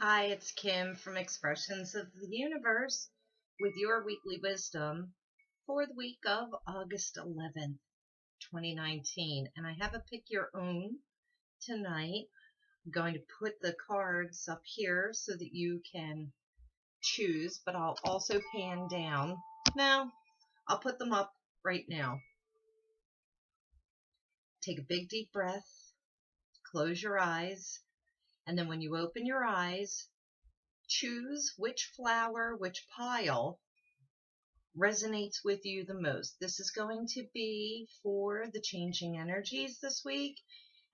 Hi, it's Kim from Expressions of the Universe with your weekly wisdom for the week of August 11th, 2019. And I have a pick your own tonight. I'm going to put the cards up here so that you can choose, but I'll also pan down. Now, I'll put them up right now. Take a big deep breath, close your eyes, and then when you open your eyes, choose which flower, which pile resonates with you the most. This is going to be for the changing energies this week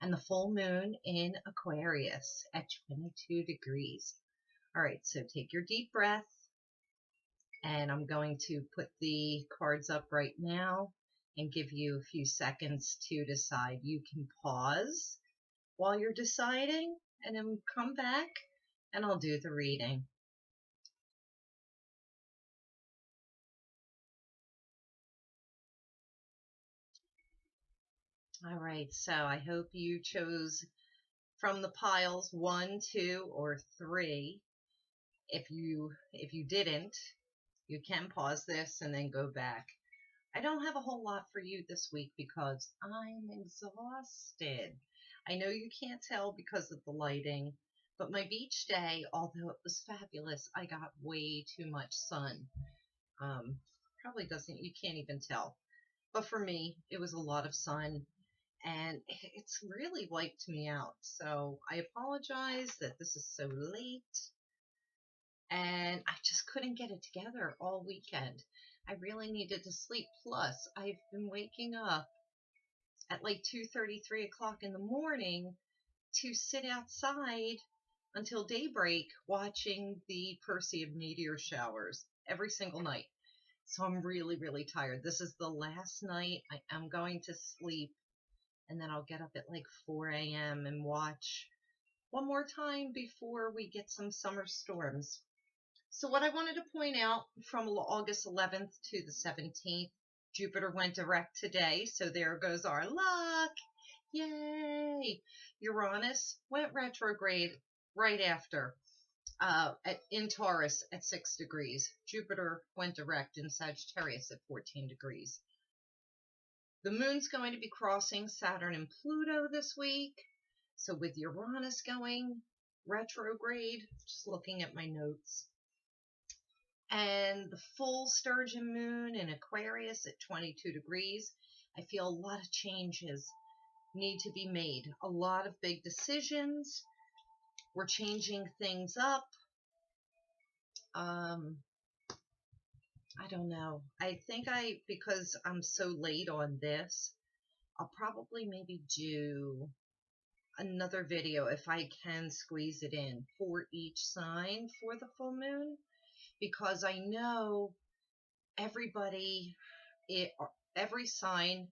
and the full moon in Aquarius at 22 degrees. All right, so take your deep breath, and I'm going to put the cards up right now and give you a few seconds to decide. You can pause while you're deciding and then come back and I'll do the reading. All right, so I hope you chose from the piles 1, 2, or 3. If you didn't, you can pause this and then go back. I don't have a whole lot for you this week because I'm exhausted. I know you can't tell because of the lighting, but my beach day, although it was fabulous, I got way too much sun. Probably doesn't, you can't even tell. But for me, it was a lot of sun and it's really wiped me out. So I apologize that this is so late, and I just couldn't get it together all weekend. I really needed to sleep. Plus, I've been waking up at like 2:30, 3 o'clock in the morning to sit outside until daybreak watching the Perseid meteor showers every single night. So I'm really, really tired. This is the last night I am going to sleep, and then I'll get up at like 4 a.m. and watch one more time before we get some summer storms. So what I wanted to point out from August 11th to the 17th, Jupiter went direct today, so there goes our luck. Yay! Uranus went retrograde right after in Taurus at 6 degrees. Jupiter went direct in Sagittarius at 14 degrees. The moon's going to be crossing Saturn and Pluto this week. So with Uranus going retrograde, just looking at my notes, and the full Sturgeon moon in Aquarius at 22 degrees, I feel a lot of changes need to be made. A lot of big decisions. We're changing things up. I don't know. I think because I'm so late on this, I'll probably maybe do another video if I can squeeze it in for each sign for the full moon, because I know everybody, every sign,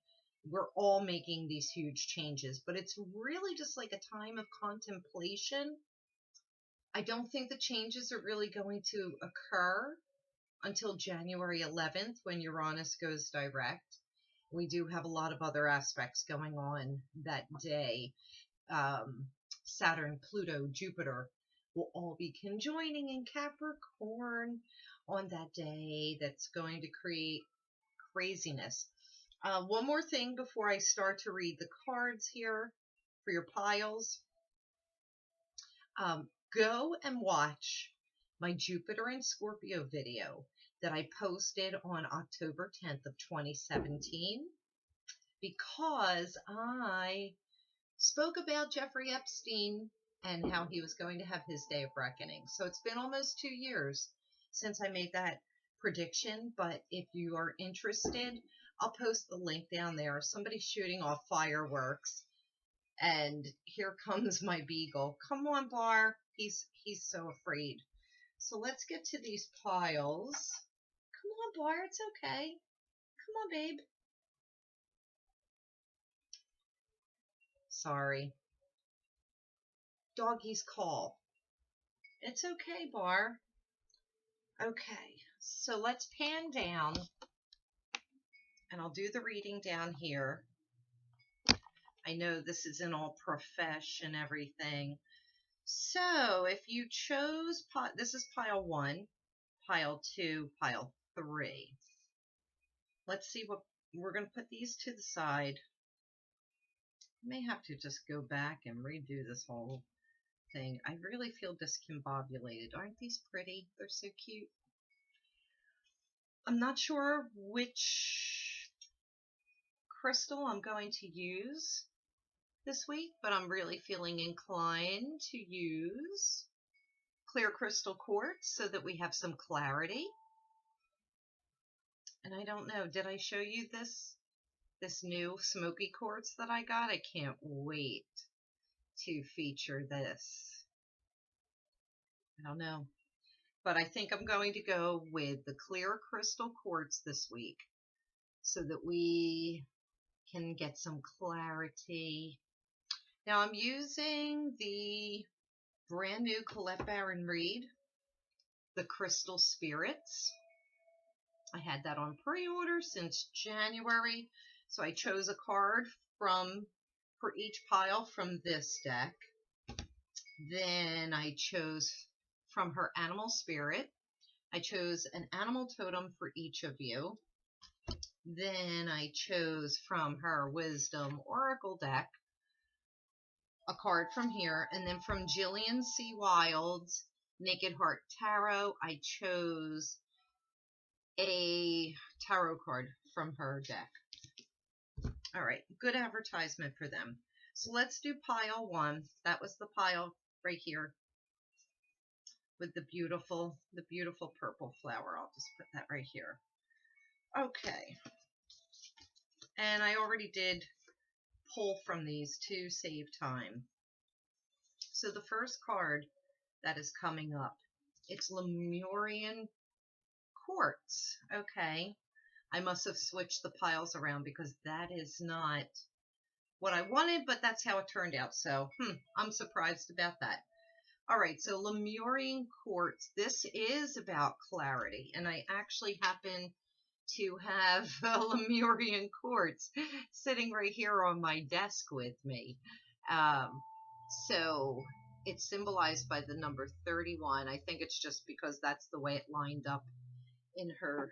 we're all making these huge changes, but it's really just like a time of contemplation. I don't think the changes are really going to occur until January 11th when Uranus goes direct. We do have a lot of other aspects going on that day. Saturn, Pluto, Jupiter will all be conjoining in Capricorn on that day. That's going to create craziness. One more thing before I start to read the cards here for your piles. Go and watch my Jupiter and Scorpio video that I posted on October 10th of 2017, because I spoke about Jeffrey Epstein and how he was going to have his day of reckoning. So it's been almost 2 years since I made that prediction, but if you are interested, I'll post the link down there. Somebody's shooting off fireworks, and here comes my beagle. Come on, Bar. He's so afraid. So let's get to these piles. Come on, Bar. It's okay. Come on, babe. Sorry. Doggy's call. It's okay, Bar. Okay, so let's pan down, and I'll do the reading down here. I know this isn't all profesh and everything, So if you chose, this is pile 1, pile 2, pile 3. Let's see what, we're going to put these to the side. I may have to just go back and redo this whole thing. I really feel discombobulated. Aren't these pretty? They're so cute. I'm not sure which crystal I'm going to use this week, but I'm really feeling inclined to use clear crystal quartz so that we have some clarity. And I don't know, did I show you this new smoky quartz that I got? I can't wait to feature this. I don't know, but I think I'm going to go with the clear crystal quartz this week so that we can get some clarity. Now I'm using the brand new Colette Baron Reed, the Crystal Spirits. I had that on pre-order since January, so I chose a card for each pile from this deck. Then I chose from her Animal Spirit. I chose an animal totem for each of you. Then I chose from her Wisdom Oracle deck a card from here, and then from Jillian C. Wild's Naked Heart Tarot, I chose a tarot card from her deck. All right, good advertisement for them. So let's do pile 1. That was the pile right here with the beautiful purple flower. I'll just put that right here. Okay. And I already did pull from these to save time. So the first card that is coming up, it's Lemurian Quartz. Okay. I must have switched the piles around because that is not what I wanted, but that's how it turned out. So, I'm surprised about that. All right, so Lemurian Quartz. This is about clarity, and I actually happen to have a Lemurian Quartz sitting right here on my desk with me. So it's symbolized by the number 31. I think it's just because that's the way it lined up in her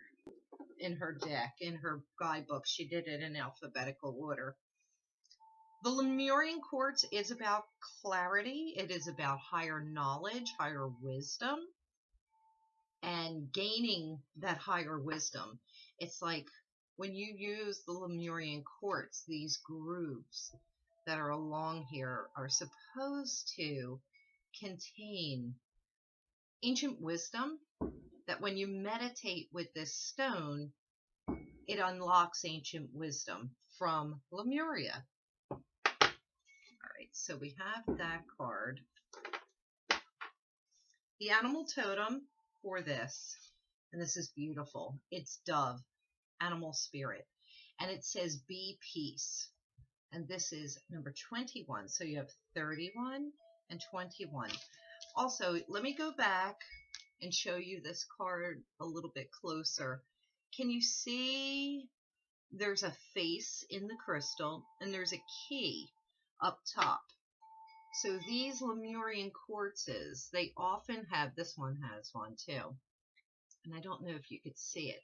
deck, in her guidebook. She did it in alphabetical order. The Lemurian Quartz is about clarity. It is about higher knowledge, higher wisdom, and gaining that higher wisdom. It's like when you use the Lemurian Quartz, these grooves that are along here are supposed to contain ancient wisdom that when you meditate with this stone, it unlocks ancient wisdom from Lemuria. All right, so we have that card. The animal totem for this, and this is beautiful, it's Dove, Animal Spirit, and it says be peace. And this is number 21. So you have 31 and 21. Also, let me go back and show you this card a little bit closer. Can you see there's a face in the crystal and there's a key up top? So these Lemurian quartzes, they often have, this one has one too. And I don't know if you could see it,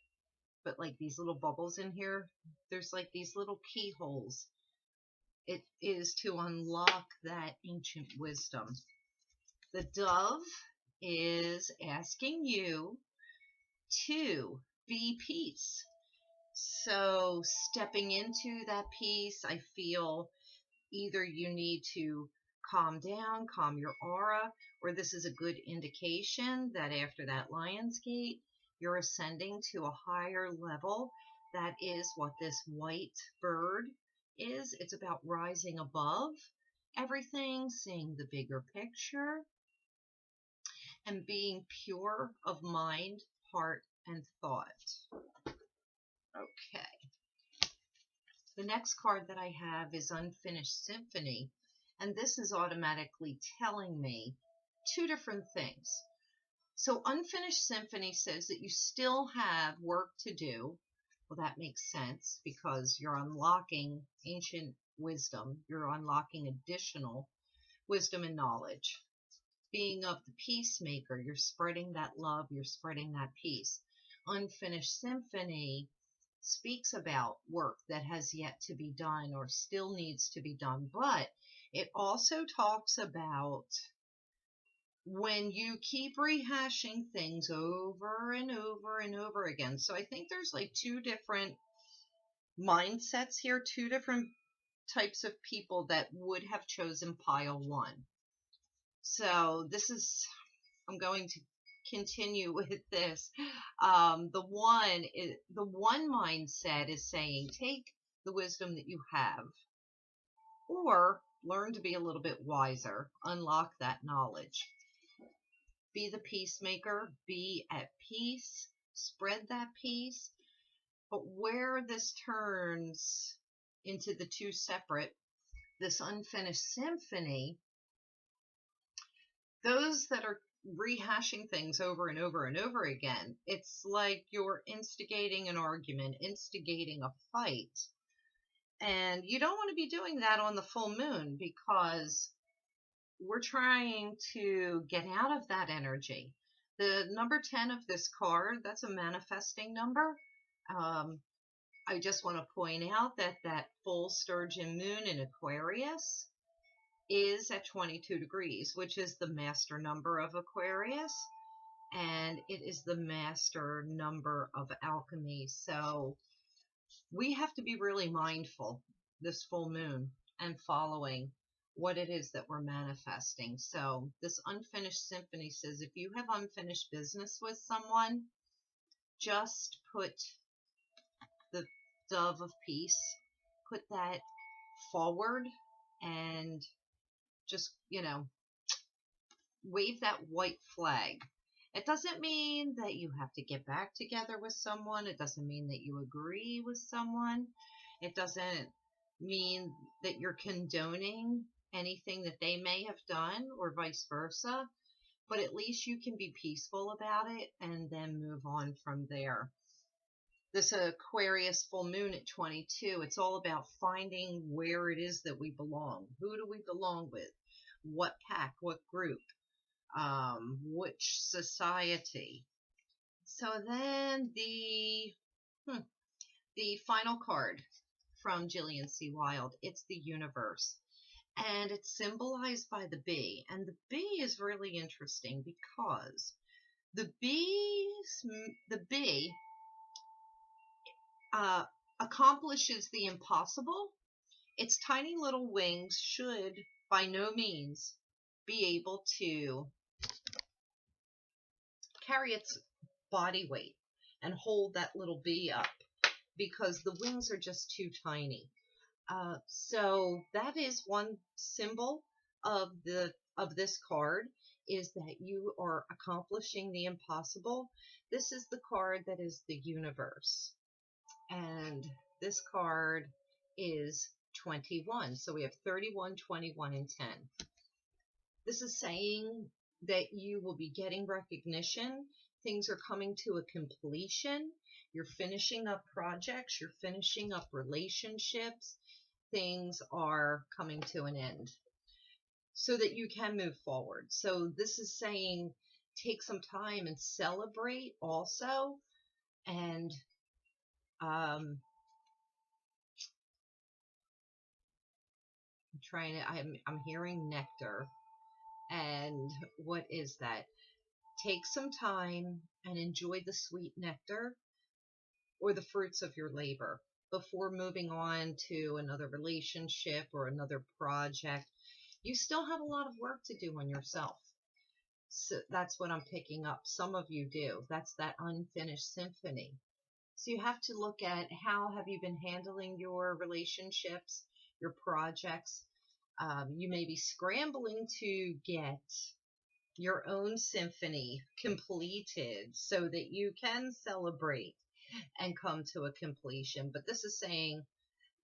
but like these little bubbles in here, there's like these little keyholes. It is to unlock that ancient wisdom. The dove is asking you to be peace. So stepping into that peace, I feel either you need to calm down, calm your aura, or this is a good indication that after that Lion's Gate, you're ascending to a higher level. That is what this white bird is. It's about rising above everything, seeing the bigger picture, and being pure of mind, heart, and thought. Okay. The next card that I have is Unfinished Symphony, and this is automatically telling me two different things. So Unfinished Symphony says that you still have work to do. Well, that makes sense because you're unlocking ancient wisdom. You're unlocking additional wisdom and knowledge. being of the peacemaker. You're spreading that love, you're spreading that peace. Unfinished symphony speaks about work that has yet to be done or still needs to be done, but it also talks about when you keep rehashing things over and over and over again. So I think there's like two different mindsets here, two different types of people that would have chosen pile one. So this is, I'm going to continue with this. The one mindset is saying, take the wisdom that you have, or learn to be a little bit wiser, unlock that knowledge. Be the peacemaker, be at peace, spread that peace. But where this turns into the two separate, this unfinished symphony, those that are rehashing things over and over and over again, it's like you're instigating an argument, instigating a fight. And you don't want to be doing that on the full moon, because we're trying to get out of that energy. The number 10 of this card, that's a manifesting number. I just want to point out that that full Sturgeon moon in Aquarius is at 22 degrees, which is the master number of Aquarius, and it is the master number of alchemy. So we have to be really mindful this full moon and following what it is that we're manifesting. So this unfinished symphony says, if you have unfinished business with someone, just put the dove of peace, put that forward, and just, wave that white flag. It doesn't mean that you have to get back together with someone. It doesn't mean that you agree with someone. It doesn't mean that you're condoning anything that they may have done or vice versa. But at least you can be peaceful about it and then move on from there. This Aquarius full moon at 22, it's all about finding where it is that we belong. Who do we belong with? What pack? What group? Which society? So then the final card from Jillian C. Wilde, it's the universe. And it's symbolized by the bee. And the bee is really interesting because the bee accomplishes the impossible. Its tiny little wings should by no means be able to carry its body weight and hold that little bee up, because the wings are just too tiny. So that is one symbol of this card, is that you are accomplishing the impossible. This is the card that is the universe. And this card is 21. So we have 31, 21, and 10. This is saying that you will be getting recognition. Things are coming to a completion. You're finishing up projects. You're finishing up relationships. Things are coming to an end so that you can move forward. So this is saying take some time and celebrate also. And I'm hearing nectar. And what is that? Take some time and enjoy the sweet nectar or the fruits of your labor before moving on to another relationship or another project. You still have a lot of work to do on yourself. So that's what I'm picking up. Some of you do. That's that unfinished symphony. So you have to look at how have you been handling your relationships, your projects. You may be scrambling to get your own symphony completed so that you can celebrate and come to a completion. But this is saying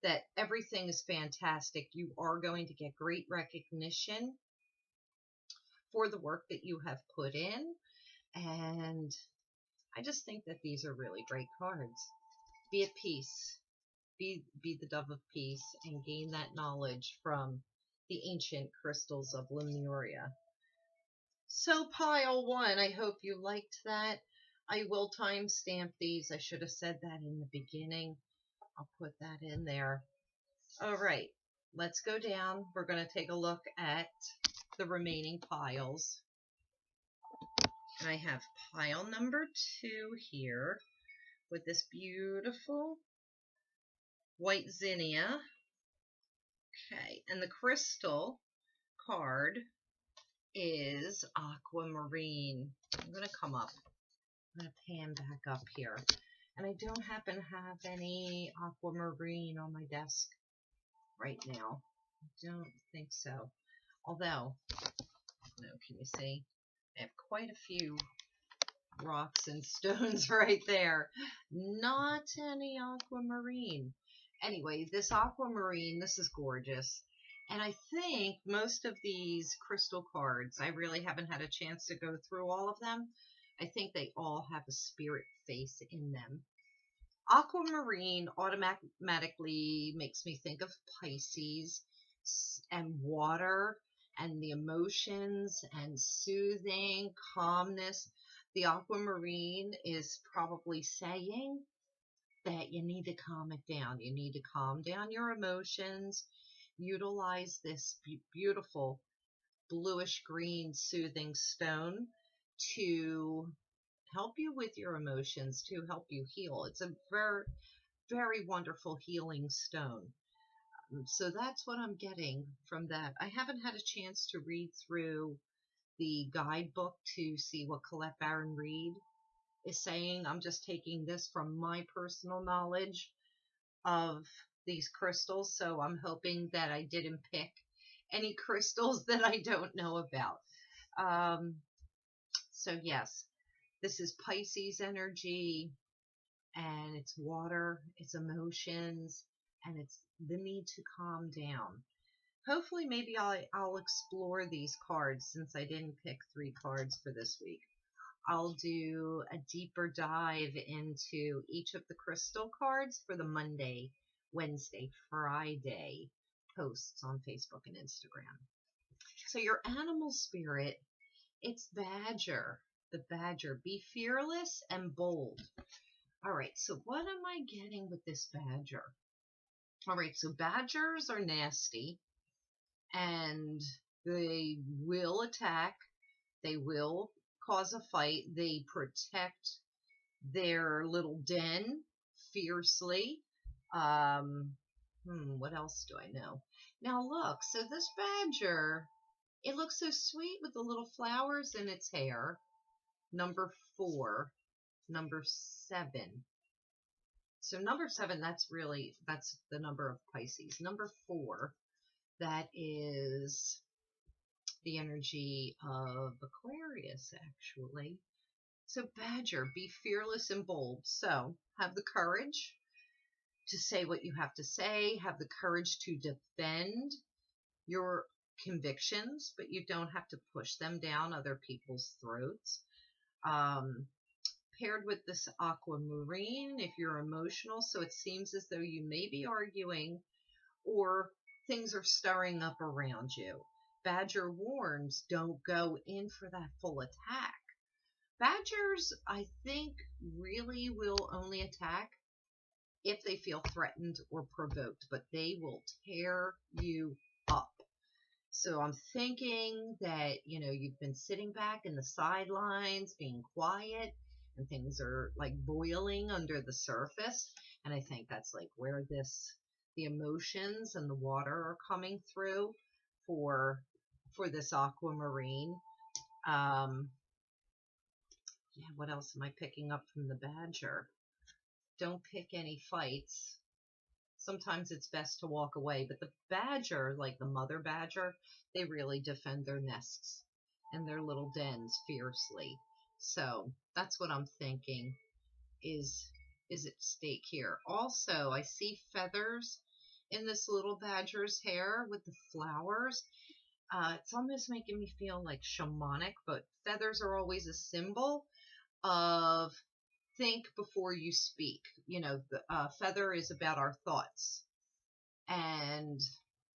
that everything is fantastic. You are going to get great recognition for the work that you have put in. And I just think that these are really great cards. Be at peace. Be the dove of peace and gain that knowledge from the ancient crystals of Lemuria. So pile one, I hope you liked that. I will timestamp these. I should have said that in the beginning. I'll put that in there. All right, let's go down. We're going to take a look at the remaining piles. And I have pile number 2 here with this beautiful white zinnia. Okay, and the crystal card is aquamarine. I'm going to come up. I'm going to pan back up here. And I don't happen to have any aquamarine on my desk right now. I don't think so. Although, no, can you see? I have quite a few rocks and stones right there. Not any aquamarine. Anyway, this aquamarine, this is gorgeous. And I think most of these crystal cards, I really haven't had a chance to go through all of them. I think they all have a spirit face in them. Aquamarine automatically makes me think of Pisces and water and the emotions and soothing, calmness. The aquamarine is probably saying that you need to calm it down. You need to calm down your emotions. Utilize this beautiful bluish green soothing stone to help you with your emotions, to help you heal. It's a very, very wonderful healing stone. So that's what I'm getting from that. I haven't had a chance to read through the guidebook to see what Colette Baron Reed is saying. I'm just taking this from my personal knowledge of these crystals, so I'm hoping that I didn't pick any crystals that I don't know about. So yes, this is Pisces energy, and it's water, it's emotions, and it's the need to calm down. Hopefully, maybe I'll explore these cards since I didn't pick 3 cards for this week. I'll do a deeper dive into each of the crystal cards for the Monday, Wednesday, Friday posts on Facebook and Instagram. So your animal spirit, it's Badger. The Badger. Be fearless and bold. All right, so what am I getting with this Badger? All right, so Badgers are nasty, and they will attack. They will cause a fight. They protect their little den fiercely. What else do I know? Now look, so this Badger, it looks so sweet with the little flowers in its hair. Number 4, number 7. So number 7, that's the number of Pisces. Number 4, that is the energy of Aquarius, actually. So Badger, be fearless and bold. So have the courage to say what you have to say. Have the courage to defend your convictions, but you don't have to push them down other people's throats. Paired with this aquamarine, if you're emotional, so it seems as though you may be arguing or things are stirring up around you. Badger warns, don't go in for that full attack. Badgers, I think, really will only attack if they feel threatened or provoked, but they will tear you up. So I'm thinking that, you've been sitting back in the sidelines, being quiet, and things are like boiling under the surface. And I think that's like where the emotions and the water are coming through for this aquamarine. Yeah, what else am I picking up from the Badger? Don't pick any fights. Sometimes it's best to walk away, but the Badger, like the mother Badger, they really defend their nests and their little dens fiercely. So that's what I'm thinking is at stake here. Also, I see feathers in this little Badger's hair with the flowers. It's almost making me feel like shamanic, but feathers are always a symbol of think before you speak. The feather is about our thoughts. And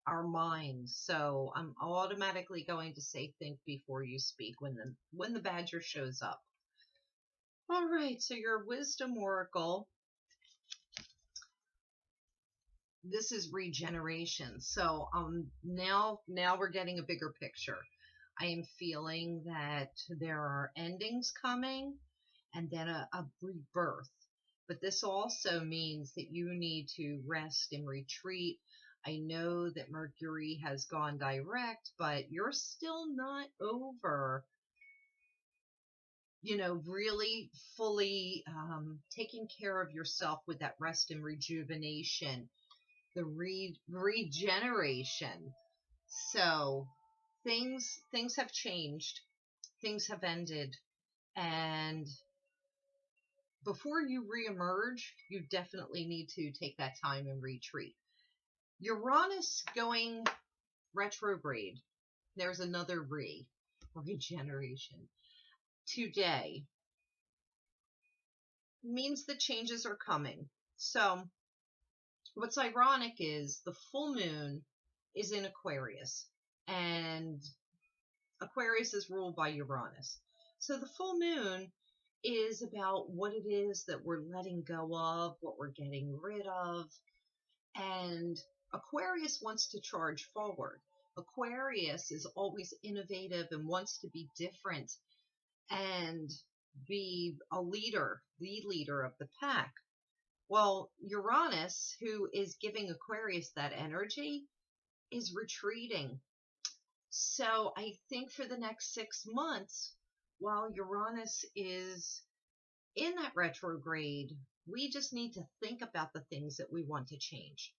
our minds. So I'm automatically going to say think before you speak when the badger shows up. All right, so your wisdom oracle, this is regeneration. So now we're getting a bigger picture. I am feeling that there are endings coming and then a rebirth. But this also means that you need to rest and retreat. I know that Mercury has gone direct, but you're still not over, really fully taking care of yourself with that rest and rejuvenation, the regeneration. So things have changed, things have ended, and before you reemerge, you definitely need to take that time and retreat. Uranus going retrograde. There's another regeneration. Today means the changes are coming. So what's ironic is the full moon is in Aquarius, and Aquarius is ruled by Uranus. So the full moon is about what it is that we're letting go of, what we're getting rid of. And Aquarius wants to charge forward. Aquarius is always innovative and wants to be different and be a leader, the leader of the pack. Well, Uranus, who is giving Aquarius that energy, is retreating. So I think for the next 6 months, while Uranus is in that retrograde, we just need to think about the things that we want to change.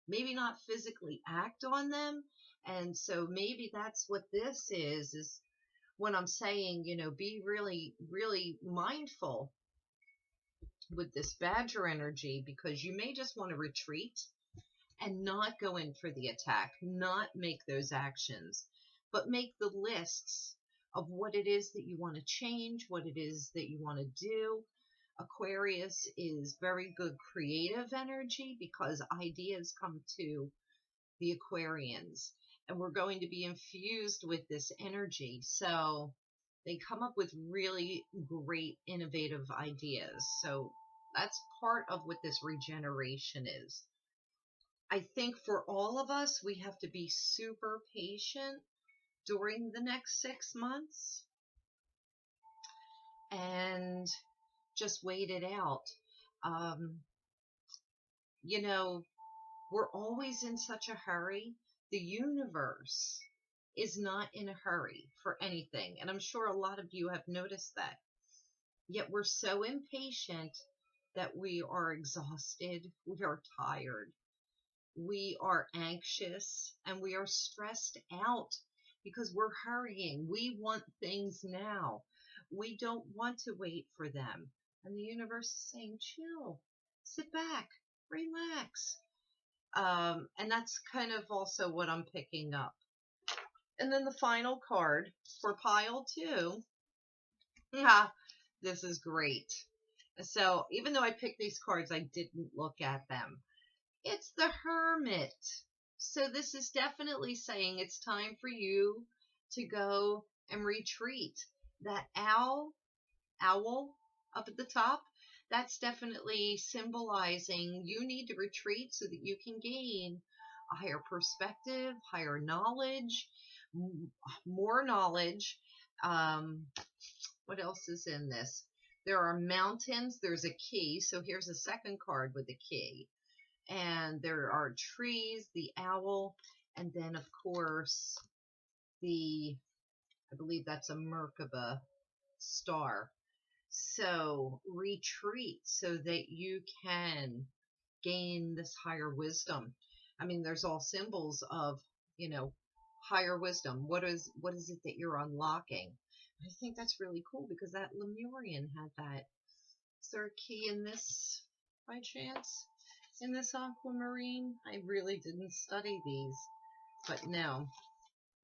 Maybe not physically act on them. And so maybe that's what this is when I'm saying, be really, really mindful with this badger energy, because you may just want to retreat and not go in for the attack, not make those actions, but make the lists of what it is that you want to change, what it is that you want to do. Aquarius is very good creative energy because ideas come to the Aquarians, and we're going to be infused with this energy. So they come up with really great innovative ideas. So that's part of what this regeneration is. I think for all of us, we have to be super patient during the next 6 months and just wait it out. Um, we're always in such a hurry. The universe is not in a hurry for anything. And I'm sure a lot of you have noticed that. Yet we're so impatient that we are exhausted, we are tired, we are anxious, and we are stressed out because we're hurrying. We want things now. We don't want to wait for them. And the universe is saying, chill, sit back, relax. And that's kind of also what I'm picking up. And then the final card for pile 2. This is great. So even though I picked these cards, I didn't look at them. It's the Hermit. So this is definitely saying it's time for you to go and retreat. That owl up at the top, that's definitely symbolizing you need to retreat so that you can gain a higher perspective, higher knowledge, more knowledge. What else is in this? There are mountains. There's a key. So here's a second card with a key. And there are trees, the owl, and then, of course, I believe that's a Merkaba star. So retreat so that you can gain this higher wisdom. I mean, there's all symbols of, higher wisdom. What is it that you're unlocking? I think that's really cool because that Lemurian had that. Is there a key in this by chance? In this aquamarine? I really didn't study these. But no,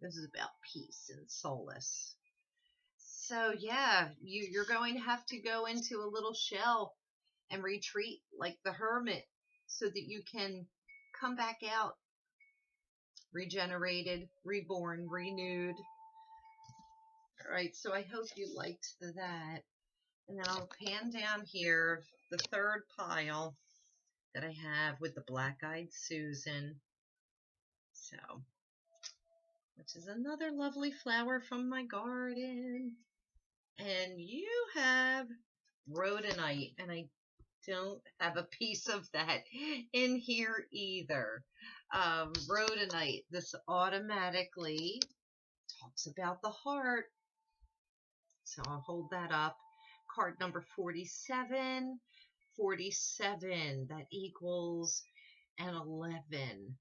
this is about peace and solace. So yeah, you're going to have to go into a little shell and retreat like the hermit so that you can come back out regenerated, reborn, renewed. All right, so I hope you liked that. And then I'll pan down here the third pile that I have with the Black-Eyed Susan. So, which is another lovely flower from my garden. And you have rhodonite, and I don't have a piece of that in here either. Rhodonite, this automatically talks about the heart. So I'll hold that up. Card number 47. 47, that equals an 11.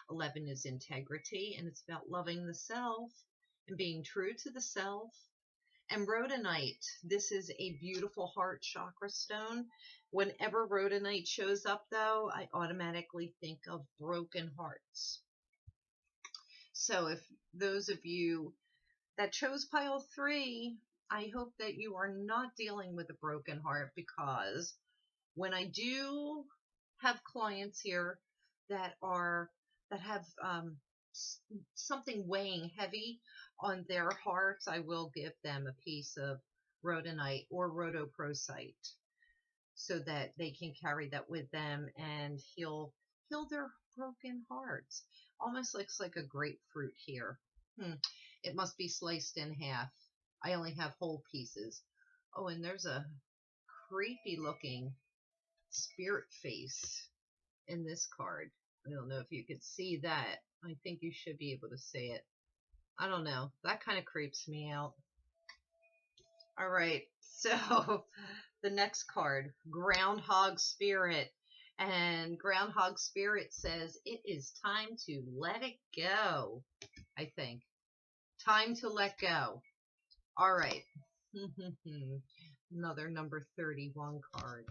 11 is integrity, and it's about loving the self and being true to the self. And rhodonite, this is a beautiful heart chakra stone. Whenever rhodonite shows up, though, I automatically think of broken hearts. So if those of you that chose pile 3, I hope that you are not dealing with a broken heart, because when I do have clients here that have something weighing heavy on their hearts, I will give them a piece of rhodonite or rhodoprosite so that they can carry that with them and heal their broken hearts. Almost looks like a grapefruit here. It must be sliced in half. I only have whole pieces. Oh, and there's a creepy looking spirit face in this card. I don't know if you could see that. I think you should be able to see it. I don't know. That kind of creeps me out. All right. So the next card, Groundhog Spirit. And Groundhog Spirit says it is time to let it go, I think. Time to let go. All right. Another number 31 card.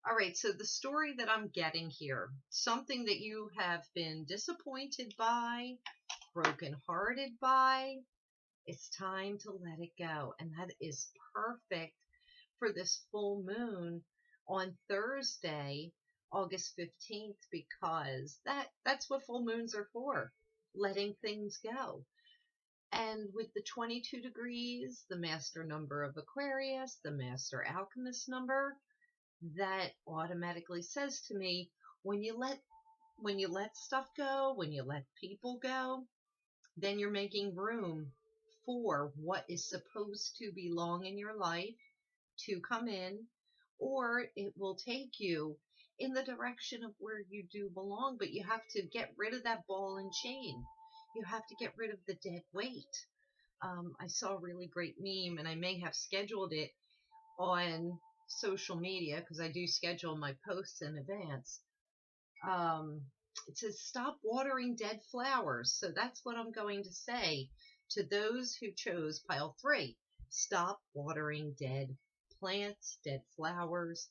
All right, so the story that I'm getting here, something that you have been disappointed by, brokenhearted by, it's time to let it go. And that is perfect for this full moon on Thursday, August 15th, because that's what full moons are for, letting things go. And with the 22 degrees, the master number of Aquarius, the master alchemist number, that automatically says to me, when you let stuff go, when you let people go, then you're making room for what is supposed to belong in your life to come in, or it will take you in the direction of where you do belong. But you have to get rid of that ball and chain. You have to get rid of the dead weight. I saw a really great meme, and I may have scheduled it on social media because I do schedule my posts in advance. It says stop watering dead flowers. So that's what I'm going to say to those who chose pile 3. Stop watering dead plants, dead flowers.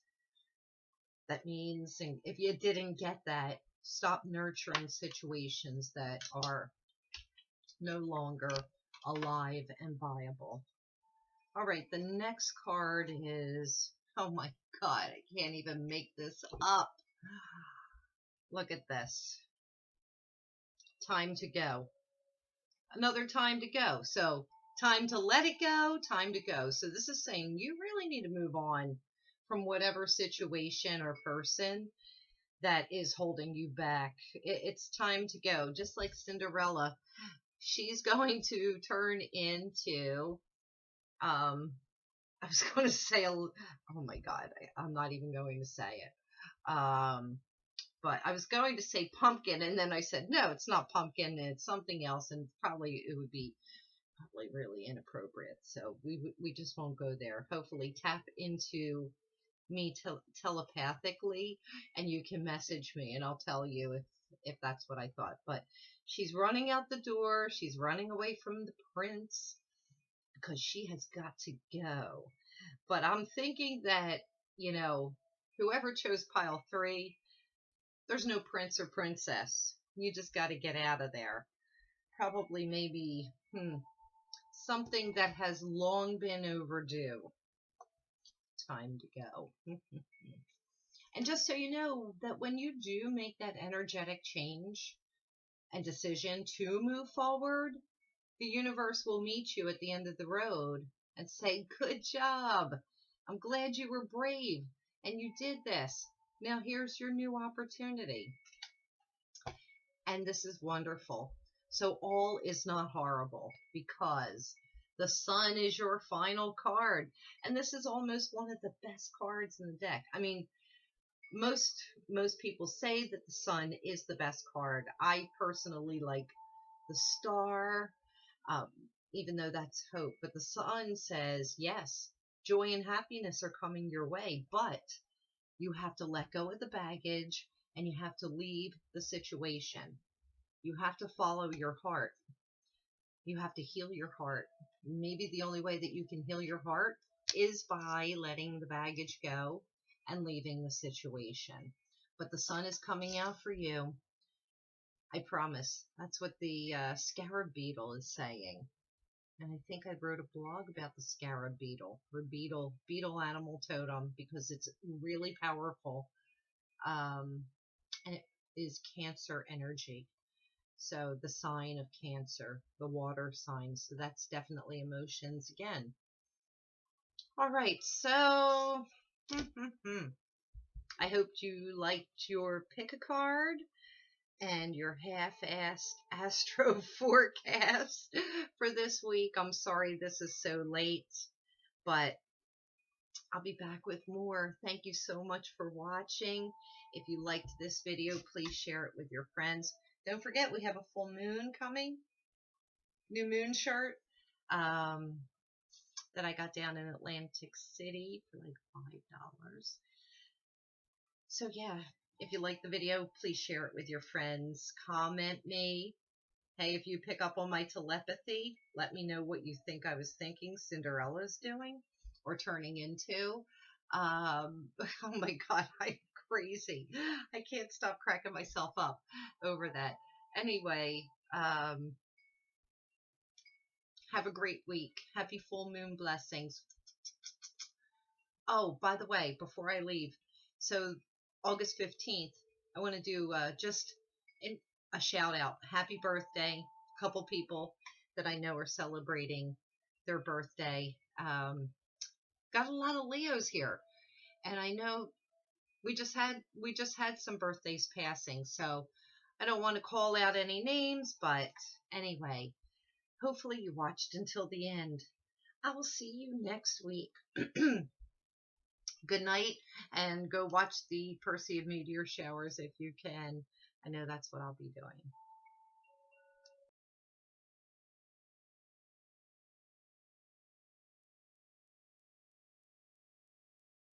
That means, if you didn't get that, stop nurturing situations that are no longer alive and viable. All right, the next card is, oh my God, I can't even make this up. Look at this. Time to go. Another time to go. So time to let it go, time to go. So this is saying you really need to move on from whatever situation or person that is holding you back. It's time to go. Just like Cinderella, she's going to turn into, I was going to say, oh my God, I'm not even going to say it. But I was going to say pumpkin, and then I said, no, it's not pumpkin, it's something else, and probably it would be really inappropriate. So we just won't go there. Hopefully tap into me telepathically, and you can message me, and I'll tell you if that's what I thought. But she's running out the door. She's running away from the prince because she has got to go. But I'm thinking that, whoever chose pile 3, there's no prince or princess. You just got to get out of there. Probably maybe something that has long been overdue. Time to go. And just so you know, that when you do make that energetic change and decision to move forward, the universe will meet you at the end of the road and say, "Good job. I'm glad you were brave and you did this. Now here's your new opportunity." And this is wonderful. So all is not horrible because the sun is your final card. And this is almost one of the best cards in the deck. I mean, most most people say that the sun is the best card. I personally like the star, um, even though that's hope. But the sun says, yes, joy and happiness are coming your way, but you have to let go of the baggage and you have to leave the situation. You have to follow your heart. You have to heal your heart. Maybe the only way that you can heal your heart is by letting the baggage go and leaving the situation. But the sun is coming out for you. I promise. That's what the scarab beetle is saying. And I think I wrote a blog about the scarab beetle, or beetle animal totem, because it's really powerful. And it is Cancer energy. So the sign of Cancer, the water sign. So that's definitely emotions again. All right. So I hope you liked your pick a card and your half-assed astro forecast for this week. I'm sorry this is so late, but I'll be back with more. Thank you so much for watching. If you liked this video, please share it with your friends. Don't forget, we have a full moon coming. New moon shirt that I got down in Atlantic City for like $5. So yeah, if you like the video, please share it with your friends. Comment me. Hey, if you pick up on my telepathy, let me know what you think I was thinking Cinderella's doing or turning into. Oh my God, I'm crazy. I can't stop cracking myself up over that. Anyway, have a great week. Happy full moon blessings. Oh, by the way, before I leave, so August 15th, I want to do just a shout out. Happy birthday. A couple people that I know are celebrating their birthday. Got a lot of Leos here. And I know we just had some birthdays passing. So I don't want to call out any names, but anyway, hopefully you watched until the end. I will see you next week. Good night, and go watch the Perseid meteor showers if you can. I know that's what I'll be doing.